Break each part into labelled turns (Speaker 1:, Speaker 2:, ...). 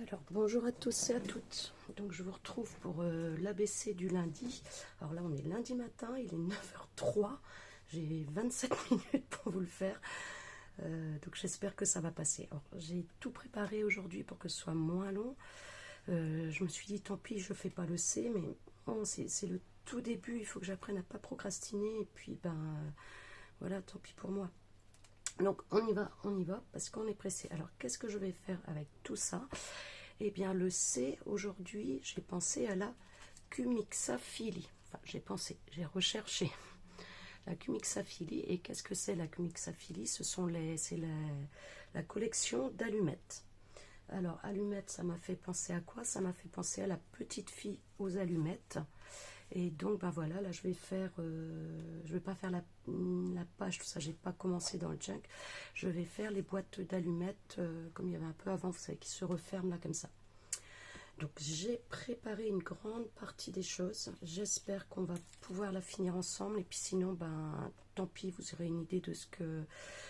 Speaker 1: Alors bonjour à tous et à toutes, donc je vous retrouve pour l'ABC du lundi. Alors là on est lundi matin, il est 9h03, j'ai 27 minutes pour vous le faire, donc j'espère que ça va passer. Alors j'ai tout préparé aujourd'hui pour que ce soit moins long. Je me suis dit tant pis, je fais pas le C, mais bon, c'est le tout début, il faut que j'apprenne à pas procrastiner, et puis ben voilà, tant pis pour moi. Donc on y va, parce qu'on est pressé. Alors qu'est-ce que je vais faire avec tout ça? Eh bien le C, aujourd'hui, j'ai pensé à la cumixaphilie. Enfin, j'ai recherché la cumixaphilie. Et qu'est-ce que c'est la cumixaphilie? C'est la collection d'allumettes. Alors, allumettes, ça m'a fait penser à quoi? Ça m'a fait penser à la petite fille aux allumettes. Et donc, ben voilà, là, je vais pas faire la page, tout ça, j'ai pas commencé dans le junk. Je vais faire les boîtes d'allumettes, comme il y avait un peu avant, vous savez, qui se referment là, comme ça. Donc, j'ai préparé une grande partie des choses. J'espère qu'on va pouvoir la finir ensemble. Et puis sinon, ben, tant pis, vous aurez une idée de ce que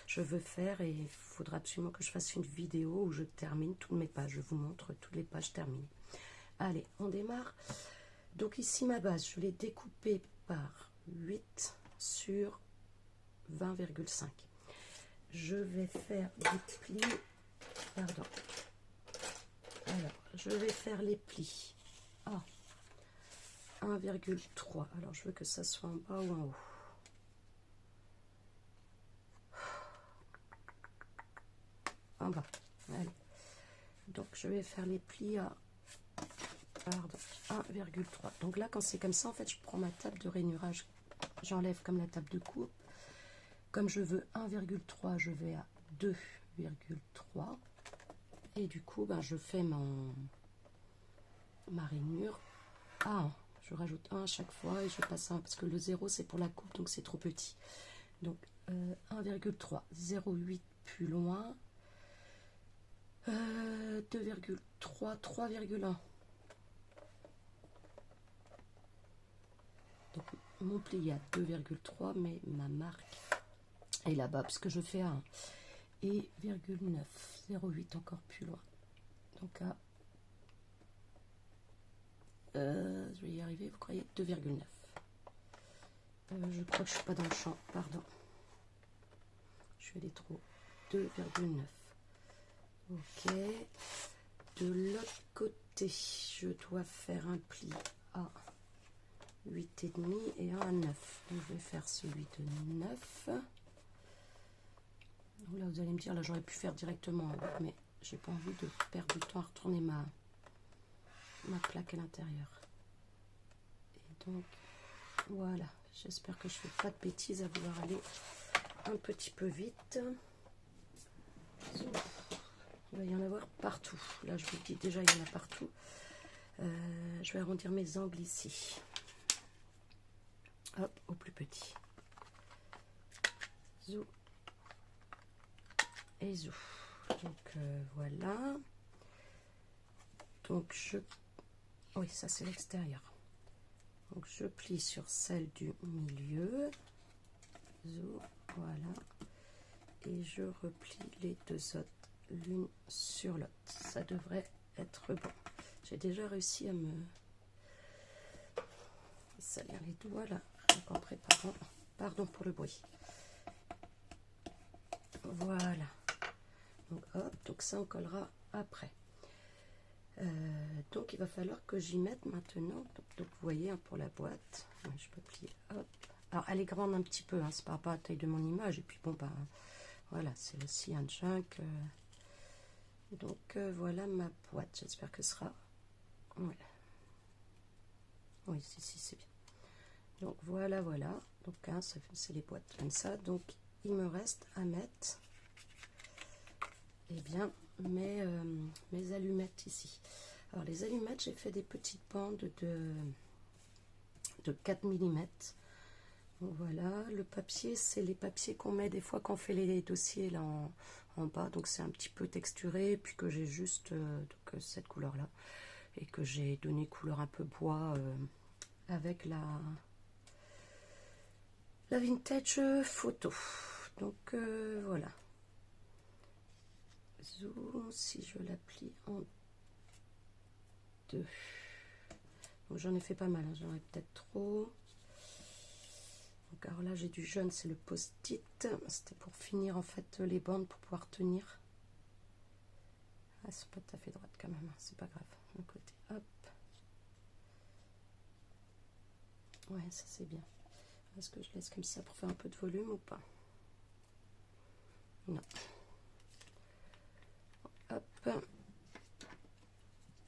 Speaker 1: je veux faire. Et il faudra absolument que je fasse une vidéo où je termine toutes mes pages. Je vous montre toutes les pages terminées. Allez, on démarre. Donc ici, ma base, je l'ai découpée par 8 sur 20,5. Je vais faire des plis. Pardon. Alors, je vais faire les plis à 1,3. Alors, je veux que ça soit en bas ou en haut. En bas. Allez. Donc, je vais faire les plis à 1,3. Donc là, quand c'est comme ça, en fait, je prends ma table de rainurage. J'enlève comme la table de coupe. Comme je veux 1,3, je vais à 2,3. Et du coup, ben, je fais ma rainure à 1. Je rajoute 1 à chaque fois et je passe à 1 parce que le 0 c'est pour la coupe, donc c'est trop petit. Donc 1,3, 0,8 plus loin, 2,3, 3,1. Donc mon pli à 2,3, mais ma marque est là-bas parce que je fais à 1. Et 0,9, 0,8 encore plus loin. Donc à je vais y arriver, vous croyez? 2,9. Je crois que je suis pas dans le champ, pardon. Je suis allée trop. 2,9. Ok. De l'autre côté, je dois faire un pli à 8,5 et un à 9. Donc je vais faire celui de 9. Donc là, vous allez me dire, là j'aurais pu faire directement, mais j'ai pas envie de perdre du temps à retourner ma plaque à l'intérieur. Et donc, voilà. J'espère que je fais pas de bêtises à vouloir aller un petit peu vite. Il va y en avoir partout. Là, je vous dis déjà, il y en a partout. Je vais arrondir mes angles ici. Hop, au plus petit. Zou. Et zou. Donc, voilà. Donc, oui, ça, c'est l'extérieur. Donc, je plie sur celle du milieu. Zou. Voilà. Et je replie les deux autres l'une sur l'autre. Ça devrait être bon. J'ai déjà réussi à me salir les doigts là, en préparant. Pardon pour le bruit. Voilà. Donc hop, donc ça on collera après. Donc il va falloir que j'y mette maintenant. Donc vous voyez hein, pour la boîte, je peux plier. Hop. Alors elle est grande un petit peu, hein, c'est par rapport à la taille de mon image. Et puis bon bah voilà, c'est aussi un junk. Donc voilà ma boîte. J'espère que ce sera. Ouais. Oui, si, c'est bien. Donc voilà. Donc hein, c'est les boîtes comme ça. Donc il me reste à mettre mes allumettes ici. Alors les allumettes, j'ai fait des petites bandes de 4 mm. Donc, voilà, le papier, c'est les papiers qu'on met des fois quand on fait les dossiers là en bas. Donc c'est un petit peu texturé, puis que j'ai juste cette couleur là. Et que j'ai donné couleur un peu bois avec la vintage photo. Donc voilà. Zoom, si je la plie en 2. Donc j'en ai fait pas mal, hein. J'en ai peut-être trop. Donc alors là j'ai du jaune, c'est le post-it. C'était pour finir en fait les bandes pour pouvoir tenir. Ah, c'est pas tout à fait droite quand même, hein. C'est pas grave. Le côté, hop. Ouais, ça c'est bien. Est-ce que je laisse comme ça pour faire un peu de volume ou pas? Non. Hop.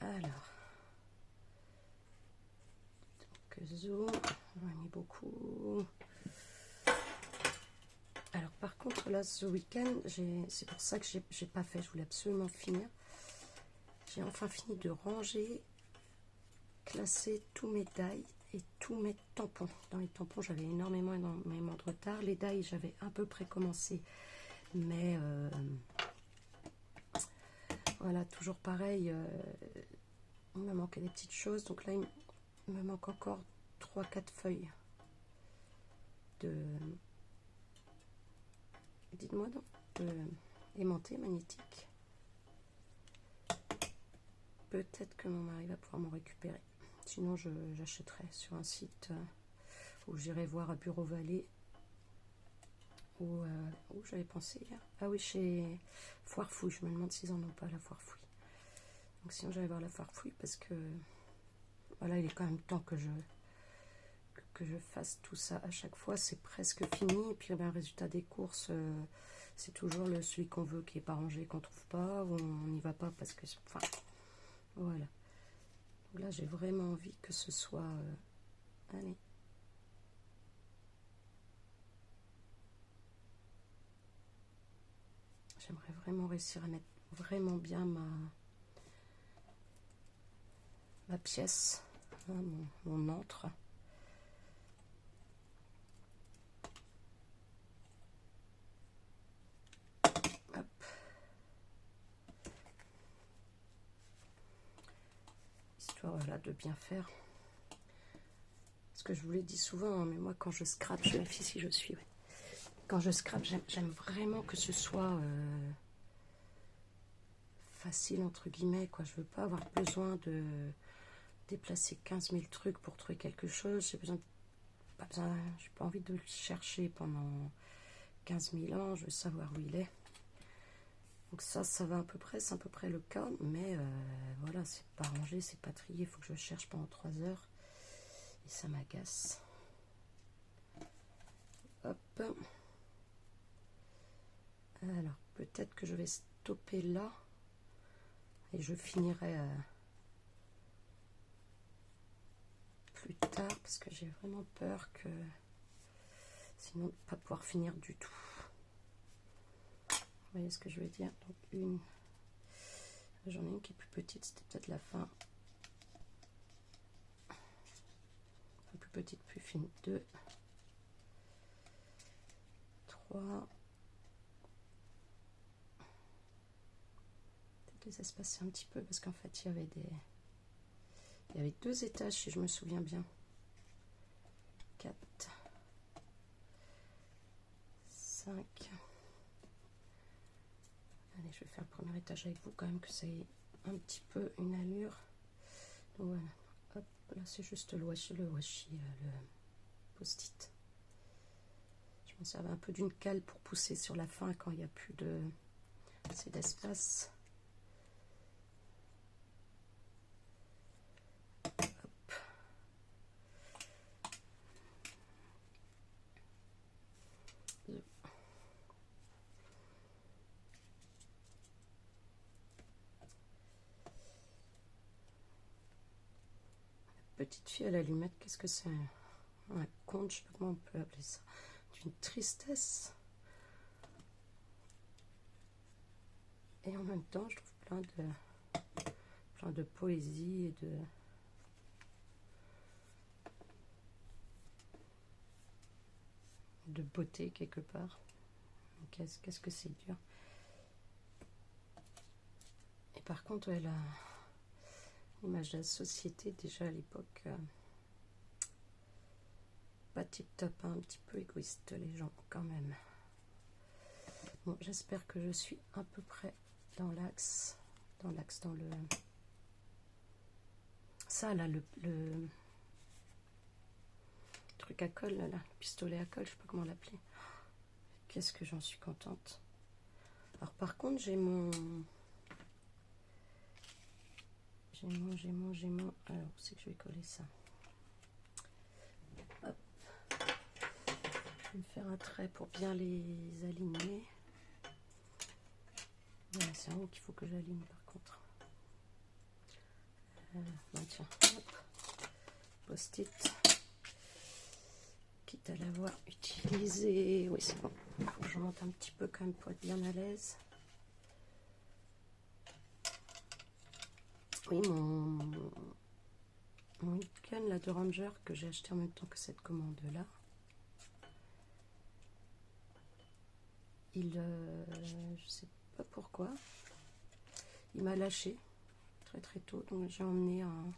Speaker 1: Alors. Donc zoom. J'en ai mis beaucoup. Alors par contre là ce week-end, c'est pour ça que j'ai pas fait, je voulais absolument finir. J'ai enfin fini de ranger, classer tous mes die et tous mes tampons. Dans les tampons j'avais énormément de retard. Les die j'avais à peu près commencé, mais voilà, toujours pareil, il me manquait des petites choses. Donc là il me manque encore 3-4 feuilles de... Dites-moi donc, aimanté magnétique. Peut-être que mon mari va pouvoir m'en récupérer. Sinon, j'achèterai sur un site où j'irai voir à Bureau Vallée. Où j'avais pensé hier. Ah oui, chez Foire Fouille. Je me demande s'ils en ont pas, la Foire Fouille. Donc sinon, j'allais voir la Foire Fouille parce que voilà, il est quand même temps que je fasse tout ça à chaque fois. C'est presque fini. Et puis, ben, le résultat des courses, c'est toujours celui qu'on veut qui n'est pas rangé, qu'on trouve pas, ou on n'y va pas parce que... Enfin, voilà. Donc là, j'ai vraiment envie que ce soit... allez. J'aimerais vraiment réussir à mettre vraiment bien ma pièce, hein, mon antre. Hop. Histoire voilà, de bien faire. Parce que je vous l'ai dit souvent, hein, mais moi quand je scrape, je vérifie si je suis. Ouais. Quand je scrape, j'aime vraiment que ce soit facile entre guillemets, quoi. Je veux pas avoir besoin de déplacer 15 000 trucs pour trouver quelque chose. J'ai pas envie de le chercher pendant 15 000 ans. Je veux savoir où il est. Donc ça va à peu près, c'est à peu près le cas, mais voilà, c'est pas rangé, c'est pas trié, il faut que je cherche pendant 3 heures et ça m'agace. Hop. Alors peut-être que je vais stopper là et je finirai plus tard parce que j'ai vraiment peur que sinon pas pouvoir finir du tout. Vous voyez ce que je veux dire? Donc j'en ai une qui est plus petite, c'était peut-être la fin. Plus petite, plus fine, 2, 3. Peut-être les espacer un petit peu parce qu'en fait il y avait 2 étages si je me souviens bien. 4, 5. Allez, je vais faire le premier étage avec vous quand même que ça ait un petit peu une allure. Donc voilà. Hop, là c'est juste le washi, le post-it. Je m'en servais un peu d'une cale pour pousser sur la fin quand il n'y a plus assez d'espace. Petite fille à l'allumette, qu'est-ce que c'est? Un conte, je sais pas comment on peut appeler ça. D'une tristesse. Et en même temps, je trouve plein de poésie et de beauté quelque part. Qu'est-ce que c'est dur. Et par contre, ouais, l'image de la société, déjà à l'époque, pas tip top, hein, un petit peu égoïste les gens quand même. Bon, j'espère que je suis à peu près dans l'axe, dans le ça là, le truc à colle là, le pistolet à colle, je sais pas comment l'appeler. Qu'est-ce que j'en suis contente. Alors par contre j'ai mon alors où c'est que je vais coller ça? Hop. Je vais me faire un trait pour bien les aligner. Voilà, c'est en haut qu'il faut que j'aligne par contre. Bon, tiens, hop. Post-it. Quitte à l'avoir utilisé. Oui, c'est bon. Il faut que je remonte un petit peu quand même pour être bien à l'aise. Oui, mon gun là, de Ranger que j'ai acheté en même temps que cette commande là. Je sais pas pourquoi, il m'a lâché très tôt, donc j'ai emmené un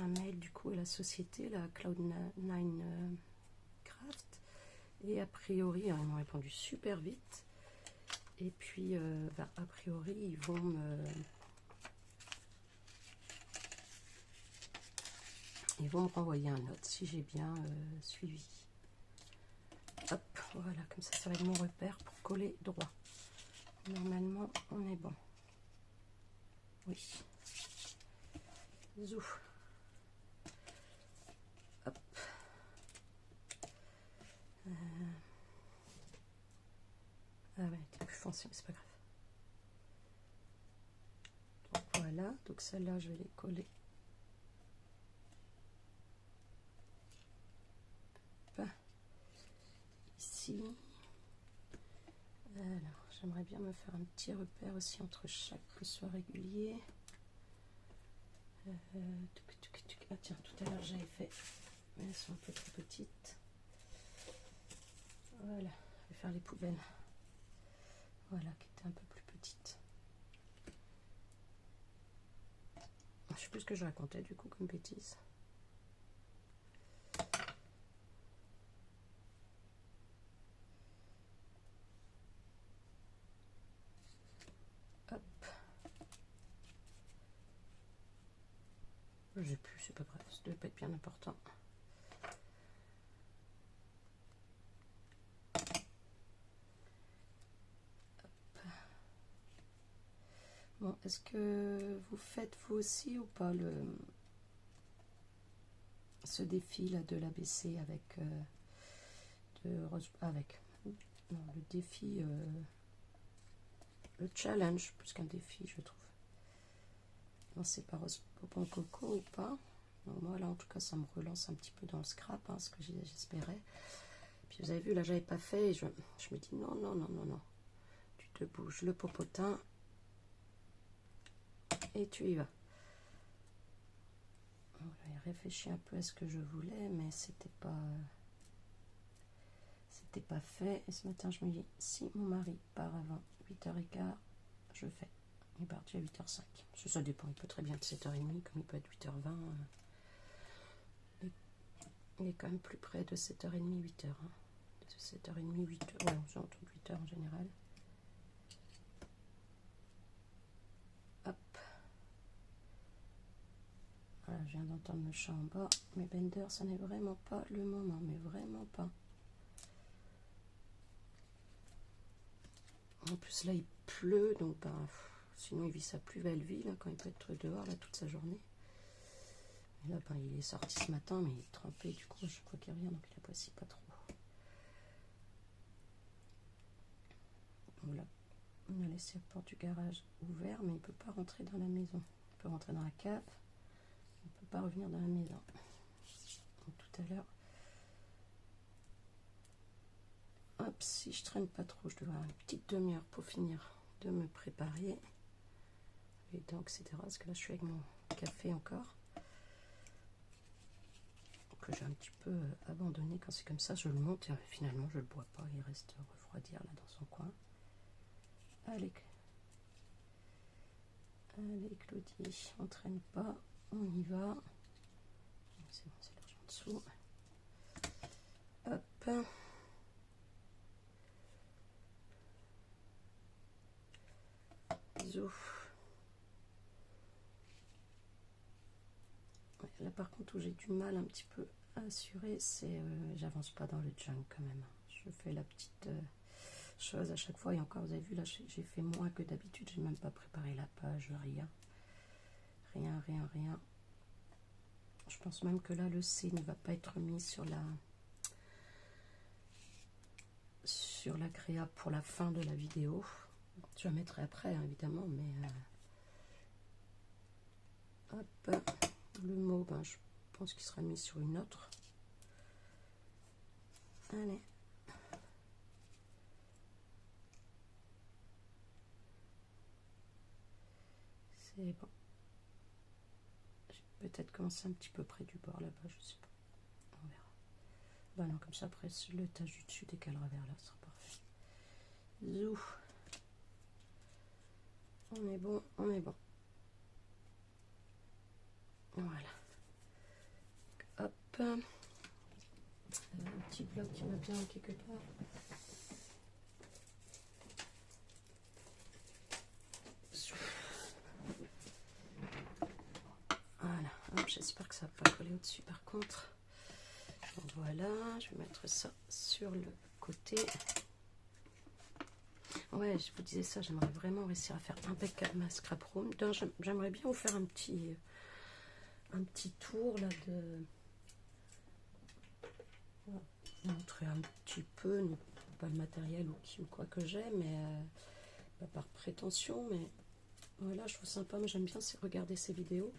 Speaker 1: mail du coup à la société, la Cloud9 Craft, et a priori ils m'ont répondu super vite, et puis a priori ils vont me renvoyer un autre si j'ai bien suivi. Hop, voilà, comme ça va être mon repère pour coller droit. Normalement, on est bon. Oui. Zouf. Hop. Ah ouais, t'es plus foncé, mais c'est pas grave. Donc voilà, donc celle-là, je vais les coller. Ici. Alors, j'aimerais bien me faire un petit repère aussi entre chaque, que ce soit régulier. Ah tiens, tout à l'heure j'avais fait, mais elles sont un peu trop petites. Voilà, je vais faire les poubelles. Voilà, qui étaient un peu plus petites. Je sais plus ce que je racontais du coup comme bêtise. Hop. Je sais plus, c'est pas grave, ça devait pas être bien important. Bon, est-ce que vous faites vous aussi ou pas ce défi là de l'ABC avec non, le défi, le challenge plus qu'un défi, je trouve. Non, c'est pas Rose Popon Coco ou pas. Donc, moi là en tout cas ça me relance un petit peu dans le scrap, hein, ce que j'espérais. Puis vous avez vu là j'avais pas fait et je me dis non, tu te bouges le popotin et tu y vas. Voilà, j'ai réfléchi un peu à ce que je voulais, mais c'était pas fait. Et ce matin je me dis, si mon mari part avant 8h15, je fais. Il est parti à 8h05. Ça dépend, il peut très bien être 7h30 comme il peut être 8h20. Il est quand même plus près de 7h30, 8h. Hein. De 7h30, 8h. Ouais, on autour de 8h en général. Hop. Voilà, je viens d'entendre le chat en bas. Mais Bender, ça n'est vraiment pas le moment. Mais vraiment pas. En plus, là, il pleut. Donc, sinon, il vit sa plus belle vie là, quand il peut être dehors là, toute sa journée. Et là, il est sorti ce matin, mais il est trempé. Du coup, je crois qu'il revient, donc il apprécie pas trop. Voilà. On a laissé la porte du garage ouverte, mais il ne peut pas rentrer dans la maison. Il peut rentrer dans la cave, il ne peut pas revenir dans la maison. Donc, tout à l'heure, hop, si je traîne pas trop, je dois avoir une petite demi-heure pour finir de me préparer. Et donc, etc. Parce que là, je suis avec mon café encore. Que j'ai un petit peu abandonné. Quand c'est comme ça, je le monte et finalement, je le bois pas. Il reste refroidir là dans son coin. Allez, Claudie, on traîne pas, on y va. C'est bon, c'est l'argent en dessous. Hop. Bisous. Là par contre où j'ai du mal un petit peu à assurer, c'est j'avance pas dans le junk quand même. Je fais la petite chose à chaque fois, et encore vous avez vu là j'ai fait moins que d'habitude, j'ai même pas préparé la page, rien. Je pense même que là le C ne va pas être mis sur la créa pour la fin de la vidéo. Je la mettrai après hein, évidemment, mais hop, le mot, ben, je pense qu'il sera mis sur une autre. Allez. C'est bon. J'ai peut-être commencé un petit peu près du bord là-bas, je sais pas. On verra. Bah non, comme ça après le étage du dessus décalera vers là, ce sera parfait. Zou. On est bon, on est bon. Voilà. Hop. Un petit bloc qui va bien quelque part. Voilà. J'espère que ça va pas coller au-dessus par contre. Donc voilà, je vais mettre ça sur le côté. Ouais, je vous disais ça, j'aimerais vraiment réussir à faire impeccable ma scrap room. J'aimerais bien vous faire un petit tour là de... Voilà. Montrer un petit peu, pas le matériel ou quoi que j'ai, mais pas par prétention, mais voilà, je trouve sympa. Moi j'aime bien regarder ces vidéos.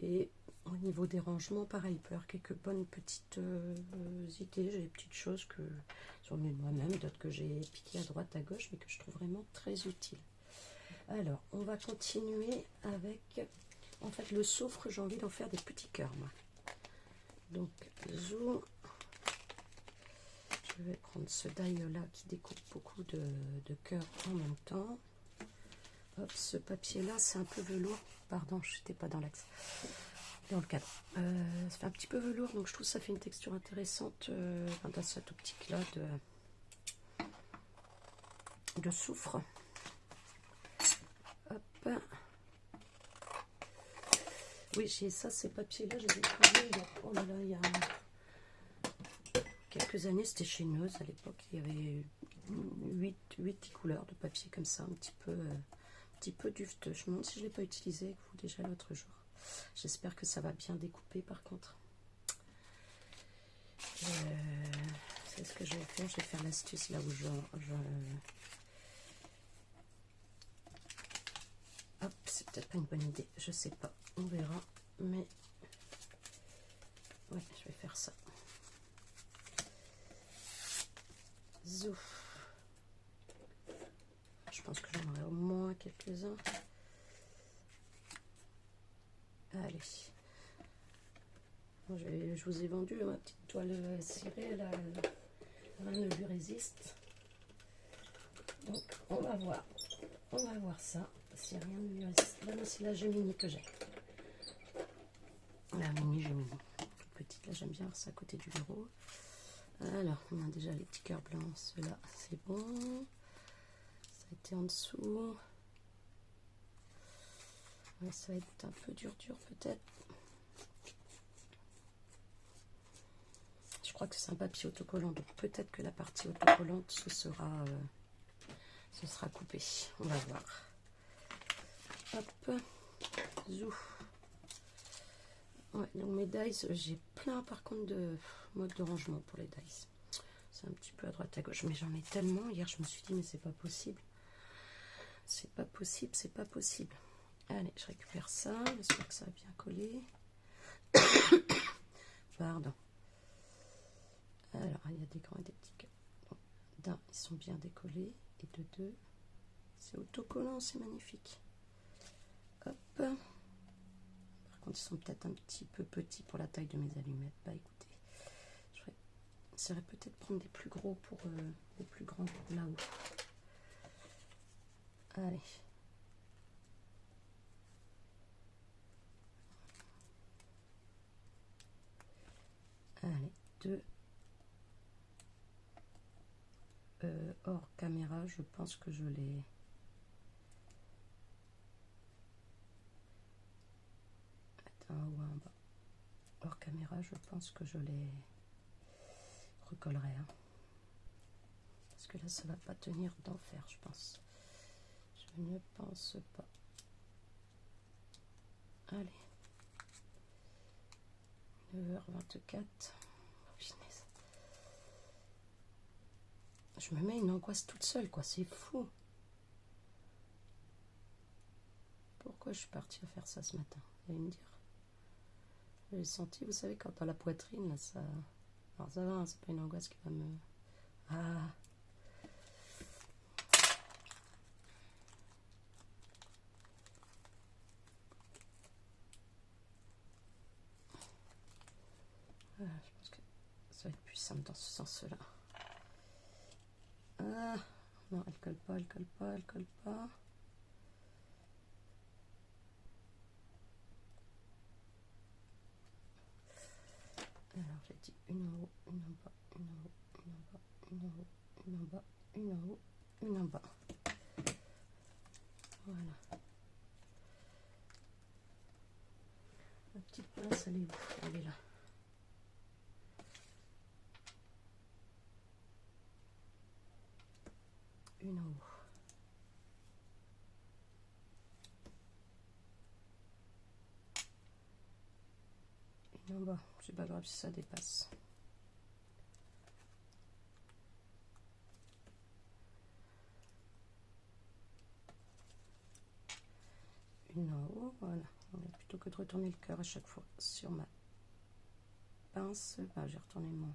Speaker 1: Et au niveau des rangements, pareil, il peut y avoir quelques bonnes petites idées. J'ai des petites choses que sont venues de moi-même, d'autres que j'ai piquées à droite, à gauche, mais que je trouve vraiment très utiles. Alors, on va continuer avec, en fait, le soufre. J'ai envie d'en faire des petits cœurs, moi. Donc, zou. Je vais prendre ce die-là qui découpe beaucoup de cœurs en même temps. Hop, ce papier-là, c'est un peu velours. Pardon, je n'étais pas dans l'axe. Dans le cadre. Ça fait un petit peu velours, donc je trouve que ça fait une texture intéressante dans cette optique-là de soufre. Hop. Oui, j'ai ça, ces papiers-là, j'ai découvert. Oh là là, il y a quelques années, c'était chez Neuze à l'époque. Il y avait 8 couleurs de papier comme ça, un petit peu dufteux. Je me demande si je ne l'ai pas utilisé avec vous déjà l'autre jour. J'espère que ça va bien découper par contre. C'est ce que je vais faire. Je vais faire l'astuce là où Hop, c'est peut-être pas une bonne idée. Je sais pas. On verra. Mais ouais, je vais faire ça. Zou. Je pense que j'en aurai au moins quelques-uns. Allez. Bon, je vous ai vendu ma petite toile cirée. Là, rien ne lui résiste. Donc, on va voir. On va voir ça. Si rien ne lui résiste. Là, c'est la Gemini que j'ai. La mini Gemini. Toute petite. Là, j'aime bien avoir ça à côté du bureau. Alors, on a déjà les petits cœurs blancs. Ceux-là, c'est bon. Ça a été en dessous. Ouais, ça va être un peu dur peut-être. Je crois que c'est un papier autocollant, donc peut-être que la partie autocollante ce sera coupé. On va voir. Hop, zou. Ouais, donc mes dies, j'ai plein par contre de modes de rangement pour les dies. C'est un petit peu à droite à gauche, mais j'en ai tellement. Hier, je me suis dit, mais c'est pas possible. C'est pas possible, c'est pas possible. Allez, je récupère ça. J'espère que ça va bien coller. Pardon. Alors, il y a des grands et des petits cœurs. Bon, d'un, ils sont bien décollés. Et de deux, c'est autocollant, c'est magnifique. Hop. Par contre, ils sont peut-être un petit peu petits pour la taille de mes allumettes. Bah écoutez, j'essaierai peut-être de prendre des plus gros pour des plus grands pour là-haut. Allez. Allez, deux. Hors caméra, je pense que je l'ai. En haut ou en bas. là, je pense que je les recollerai. Hein. Parce que là, ça va pas tenir d'enfer, je pense. Je ne pense pas. Allez. 9h24. Punaise. Je me mets une angoisse toute seule, quoi. C'est fou. Pourquoi je suis partie à faire ça ce matin? Vous allez me dire. J'ai senti, vous savez, quand dans la poitrine, là, ça... Alors ça va, hein, c'est pas une angoisse qui va me... Ah. Voilà, je pense que ça va être plus simple dans ce sens-là. Ah. Non, elle colle pas, elle colle pas, elle colle pas. Alors j'ai dit une en haut, une en bas, une en haut, une en bas, une en haut, une en bas, une en haut, une en bas. Voilà. La petite pince, elle est où? Elle est là. Une en haut. Une en bas. C'est pas grave si ça dépasse. Une en haut, voilà. Plutôt que de retourner le cœur à chaque fois sur ma pince, ben, j'ai retourné mon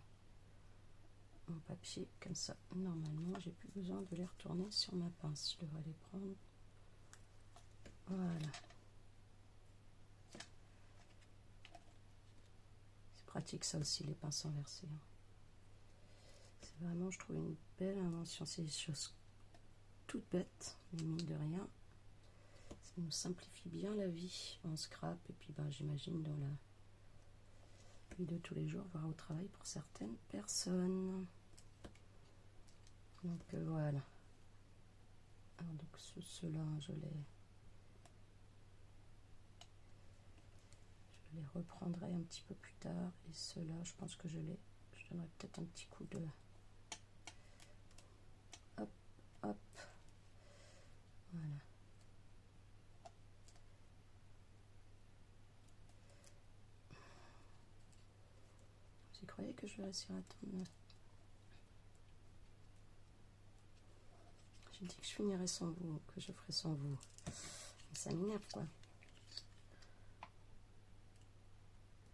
Speaker 1: papier comme ça. Normalement, j'ai plus besoin de les retourner sur ma pince. Je devrais les prendre. Voilà. C'est pratique ça aussi, les pinces inversées. Hein. C'est vraiment, je trouve, une belle invention. C'est des choses toutes bêtes, mais mine de rien. Ça nous simplifie bien la vie en scrap. Et puis, ben, j'imagine dans la vie de tous les jours, voire au travail pour certaines personnes. Donc voilà. Alors donc ceux-là, je les reprendrai un petit peu plus tard. Et ceux-là, je pense que je donnerai peut-être un petit coup de... Hop, hop. Voilà. Vous croyez que je vais réussir à attendre? J'ai dit que je finirais sans vous, que je ferais sans vous. Mais ça m'énerve, quoi.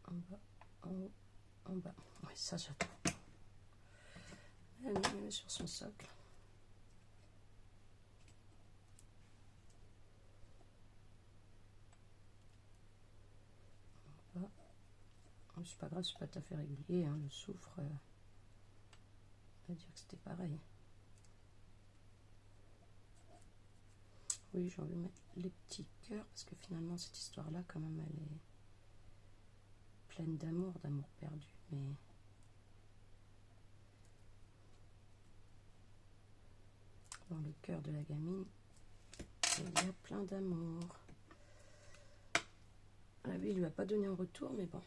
Speaker 1: En bas, en haut, en bas. Oui, ça j'attends. Elle me met sur son socle. En bas. C'est pas grave, c'est pas tout à fait régulier. Hein, le soufre, on va dire que c'était pareil. Oui, j'ai envie de mettre les petits cœurs parce que finalement, cette histoire-là, quand même, elle est pleine d'amour perdu. Mais dans le cœur de la gamine, il y a plein d'amour. Ah oui, il lui a pas donné en retour, mais bon.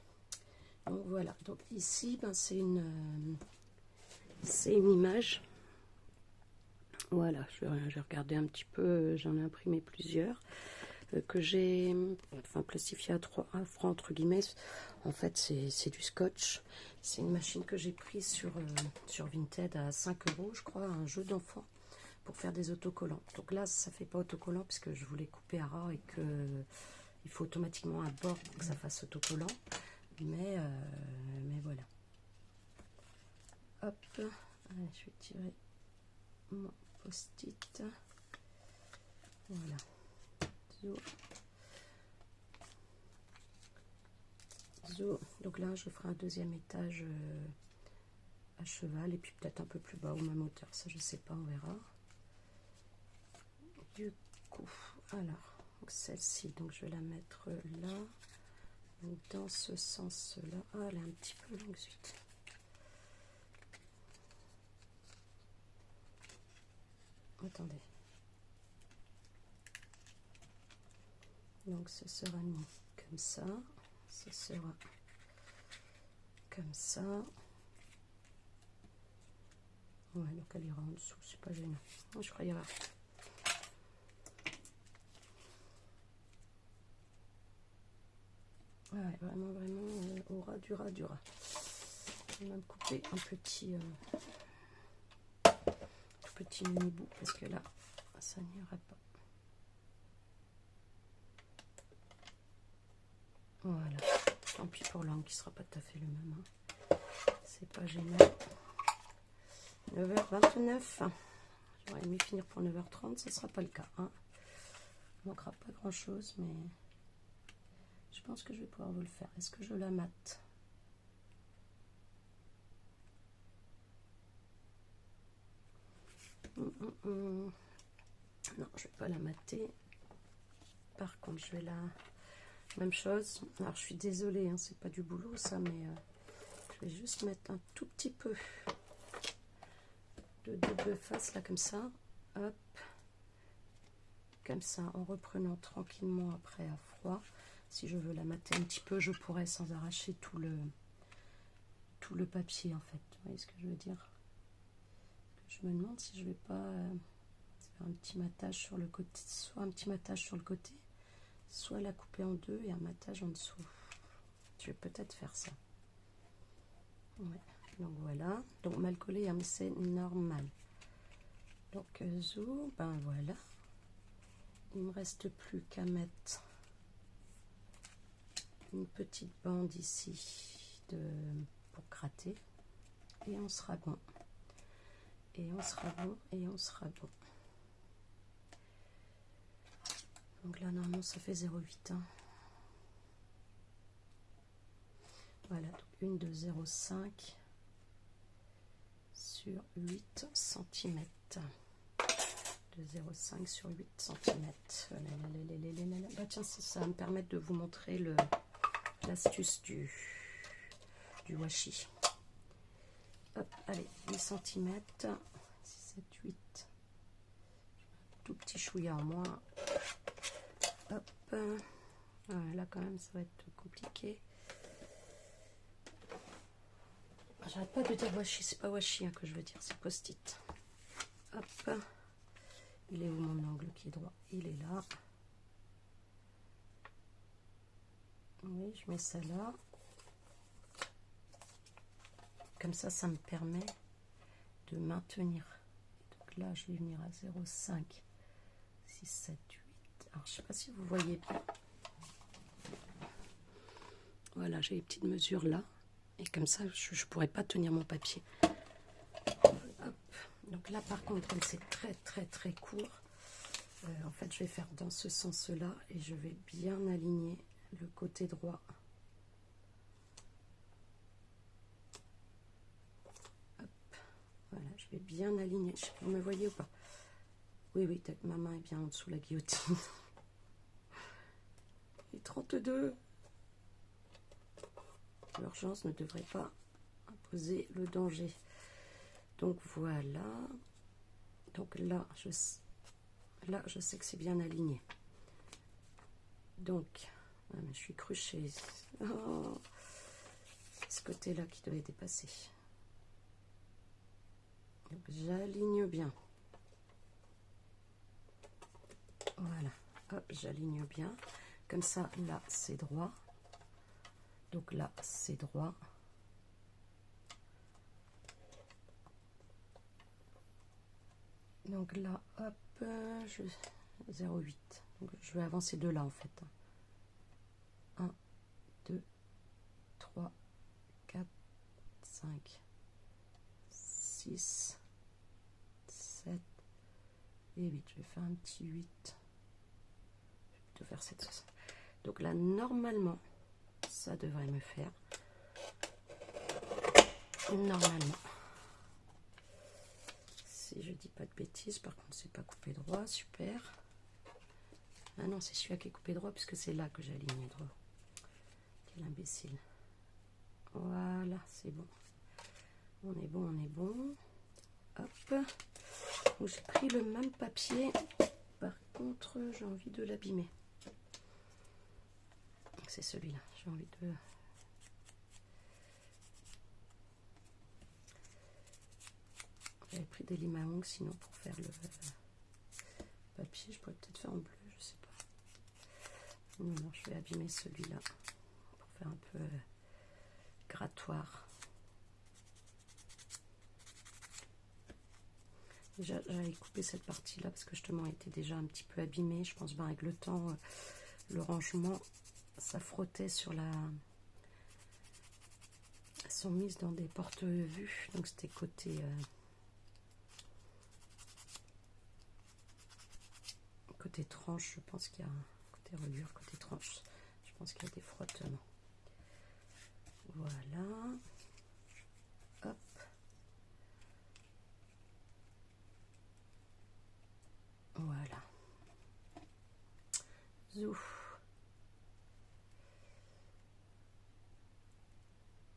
Speaker 1: Donc voilà. Donc ici, ben, c'est une image. Voilà, j'ai regardé un petit peu, j'en ai imprimé plusieurs que j'ai plastifié à froid entre guillemets. En fait, c'est du scotch. C'est une machine que j'ai prise sur Vinted à 5 €, je crois, un jeu d'enfant pour faire des autocollants. Donc là, ça fait pas autocollant puisque je voulais couper à ras et que il faut automatiquement un bord pour que ça fasse autocollant. Mais voilà. Hop, allez, je vais tirer mon post-it. Voilà. Zo. Donc là, je ferai un deuxième étage à cheval et puis peut-être un peu plus bas ou même hauteur. Ça, je sais pas, on verra. Du coup, alors, celle-ci, donc je vais la mettre là. Donc dans ce sens-là. Ah, elle est un petit peu longue, zut. Attendez. Donc ce sera mis comme ça. Ce sera comme ça. Ouais, donc elle ira en dessous, c'est pas gênant. Je crois y avoir. Ouais, vraiment, au ras du ras du ras. On va me couper un petit, tout petit mini bout parce que là, ça n'irait pas. Voilà. Tant pis pour l'angle qui sera pas tout à fait le même. Hein. C'est pas gênant. 9h29. J'aurais aimé finir pour 9h30, ce sera pas le cas. Hein. Il manquera pas grand chose, mais je pense que je vais pouvoir vous le faire. Est-ce que je la mate? Non, je vais pas la mater. Par contre, je vais la... Même chose. Alors, je suis désolée, hein, c'est pas du boulot, ça, mais je vais juste mettre un tout petit peu de double face, là, comme ça. Hop. Comme ça, en reprenant tranquillement après à froid. Si je veux la mater un petit peu, je pourrais sans arracher tout le papier, en fait. Vous voyez ce que je veux dire? Je me demande si je vais pas faire un petit matage sur le côté, soit un petit matage sur le côté, soit la couper en deux et un matage en dessous. Je vais peut-être faire ça. Ouais. Donc voilà. Donc mal collé, hein, mais c'est normal. Donc zou, ben voilà. Il me reste plus qu'à mettre une petite bande ici pour gratter. Et on sera bon. Et on sera bon, et on sera bon. Donc là, normalement, ça fait 0,8. Hein. Voilà, donc une de 0,5 sur 8 cm. De 0,5 sur 8 cm. Bah tiens, ça va me permettre de vous montrer l'astuce du washi. Hop, allez, 8 cm. 6, 7, 8. Tout petit chouïa en moins. Hop. Ouais, là, quand même, ça va être compliqué. J'arrête pas de dire washi, c'est pas washi hein, que je veux dire, c'est post-it. Hop. Il est où mon angle qui est droit? Il est là. Oui, je mets ça là. Comme ça, ça me permet de maintenir. Donc là, je vais venir à 0,5, 6, 7, 8. Alors, je sais pas si vous voyez bien. Voilà, j'ai les petites mesures là. Et comme ça, je ne pourrais pas tenir mon papier. Hop. Donc là, par contre, comme c'est très court, en fait, je vais faire dans ce sens-là et je vais bien aligner le côté droit. Hop. Voilà, je vais bien aligner. Je sais pas, vous me voyez ou pas? Oui, oui, ma main est bien en dessous la guillotine. Et 32. L'urgence ne devrait pas imposer le danger. Donc voilà. Donc là, je sais que c'est bien aligné. Donc, ah, mais je suis cruchée. Oh, ce côté-là qui devait dépasser. Donc j'aligne bien. Voilà. Hop, j'aligne bien. Comme ça, là, c'est droit. Donc là, c'est droit. Donc là, hop, 0,8. Donc je vais avancer de là en fait. 1, 2, 3, 4, 5, 6, 7 et 8. Je vais faire un petit 8. Je vais plutôt faire 7. Donc là, normalement, ça devrait me faire. Normalement. Si je dis pas de bêtises, par contre, c'est pas coupé droit, super. Ah non, c'est celui-là qui est coupé droit, puisque c'est là que j'ai aligné droit. Quel imbécile. Voilà, c'est bon. On est bon, on est bon. Hop. Donc j'ai pris le même papier. Par contre, j'ai envie de l'abîmer. C'est celui-là. J'ai envie de... J'avais pris des limes à ongles sinon pour faire le papier. Je pourrais peut-être faire en bleu, je sais pas. Non, je vais abîmer celui-là pour faire un peu grattoir. Déjà, j'avais coupé cette partie-là parce que justement, elle était déjà un petit peu abîmée. Je pense bien avec le temps, le rangement, ça frottait sur la... Elles sont mises dans des porte-vues, donc c'était côté... côté tranche, je pense qu'il y a... Côté reliure, côté tranche, je pense qu'il y a des frottements. Voilà. Hop. Voilà. Zouf.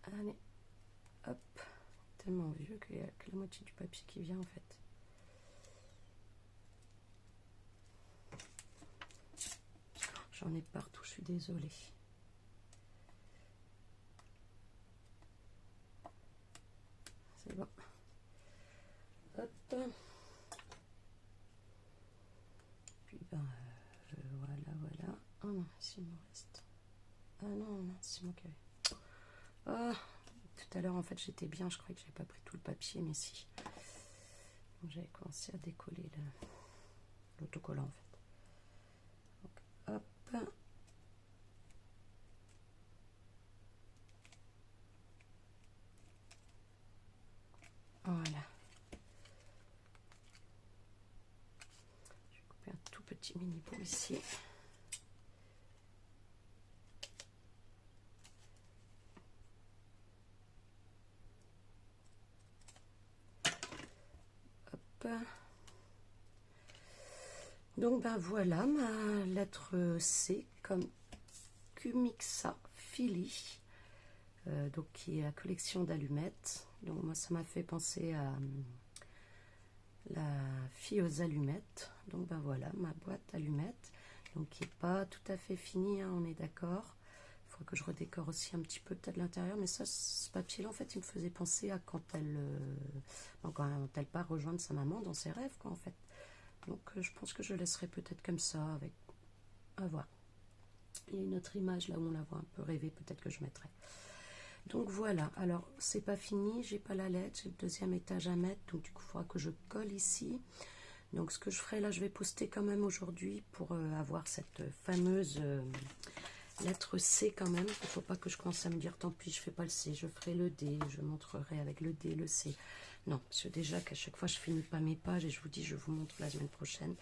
Speaker 1: Allez. Hop. Tellement vieux qu'il n'y a que la moitié du papier qui vient en fait. J'en ai partout, je suis désolée. C'est bon. Hop. Puis ben voilà. Oh non, ici il me reste. Ah non, c'est moi qui avais. Ah, tout à l'heure en fait j'étais bien, je croyais que j'avais pas pris tout le papier, mais si. Donc j'avais commencé à décoller l'autocollant en fait. Donc, hop. Voilà. Je vais couper un tout petit mini bout ici. Hop. Donc ben voilà ma lettre C comme Cumixa Philly, donc qui est la collection d'allumettes. Donc moi ça m'a fait penser à la fille aux allumettes. Donc ben voilà ma boîte d'allumettes, donc qui n'est pas tout à fait finie, hein, on est d'accord. Il faudra que je redécore aussi un petit peu peut-être l'intérieur, mais ça, ce papier là en fait il me faisait penser à quand elle part rejoindre sa maman dans ses rêves quoi en fait. Donc je pense que je laisserai peut-être comme ça avec, à voir. Il y a une autre image là où on la voit un peu rêver, peut-être que je mettrai. Donc voilà, alors c'est pas fini, j'ai pas la lettre, j'ai le deuxième étage à mettre, donc du coup il faudra que je colle ici. Donc ce que je ferai là, je vais poster quand même aujourd'hui pour avoir cette fameuse lettre C quand même. Il ne faut pas que je commence à me dire tant pis je fais pas le C, je ferai le D, je montrerai avec le D, le C. Non, parce que déjà qu'à chaque fois je finis pas mes pages et je vous dis je vous montre la semaine prochaine.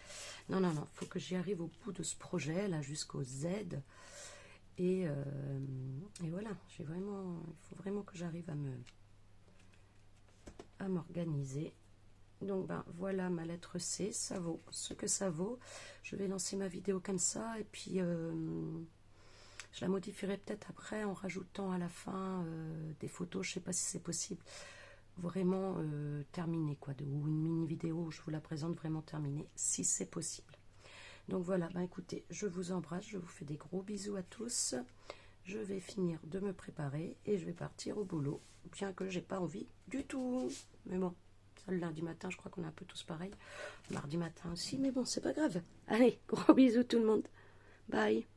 Speaker 1: Non, il faut que j'y arrive au bout de ce projet là jusqu'au Z. Et voilà, il faut vraiment que j'arrive à m'organiser. Donc ben voilà ma lettre C, ça vaut ce que ça vaut. Je vais lancer ma vidéo comme ça et puis je la modifierai peut-être après en rajoutant à la fin des photos, je sais pas si c'est possible, vraiment terminée quoi, ou une mini vidéo où je vous la présente vraiment terminée, si c'est possible. Donc voilà, ben écoutez, je vous embrasse, je vous fais des gros bisous à tous. Je vais finir de me préparer et je vais partir au boulot, bien que j'ai pas envie du tout. Mais bon, ça le lundi matin, je crois qu'on est un peu tous pareils. Mardi matin aussi, mais bon, c'est pas grave. Allez, gros bisous tout le monde. Bye.